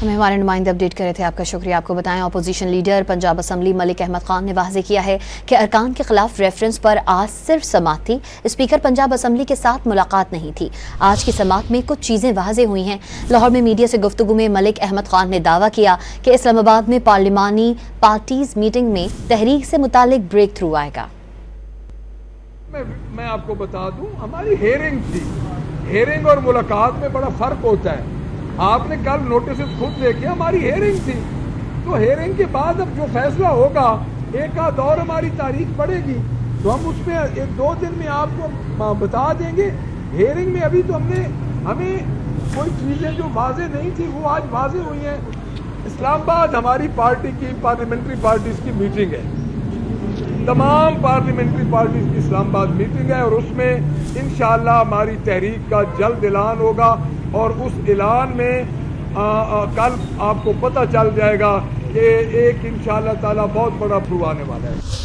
ہمیں ہمارے نمائندے اپڈیٹ کر رہے تھے، آپ کا شکریہ۔ آپ کو بتائیں opposition leader Punjab assembly Malik Ahmad Khan نے واضح کیا ہے کہ ارکان کے خلاف ریفرنس پر آج صرف سماعت تھی، اسپیکر پنجاب اسمبلی کے ساتھ ملاقات نہیں تھی۔ آج کی سماعت میں کچھ چیزیں واضح ہوئی ہیں۔ لاہور میں میڈیا سے گفتگو میں ملک احمد خان نے دعویٰ کیا کہ اسلام آباد میں پارلیمانی پارٹیز میٹنگ میں تحریک سے متعلق بریک تھرو آئے گا۔ میں آپ کو بتا دوں، ہماری ہیئرنگ تھی، ہیئرنگ اور ملاقات میں بڑا فرق ہوتا ہے۔ آپ نے کل نوٹسز خود دیکھے، ہماری ہیئرنگ تھی، تو ہیئرنگ کے بعد اب جو فیصلہ ہوگا ایک آدھ اور ہماری تاریخ پڑے گی تو ہم اس میں ایک دو دن میں آپ کو بتا دیں گے۔ ہیئرنگ میں ابھی تو ہمیں کوئی چیزیں جو واضح نہیں تھی وہ آج واضح ہوئی ہیں۔ اسلام آباد ہماری پارٹی کی پارلیمنٹری پارٹیز کی میٹنگ ہے، تمام پارلیمنٹری پارٹیز کی اسلام آباد میٹنگ ہے، اور اس میں انشاءاللہ ہماری تحریک کا جلد اعلان ہوگا، اور اس اعلان میں کل آپ کو پتہ چل جائے گا کہ ایک انشاءاللہ تعالی بہت بڑا پرو آنے والا ہے۔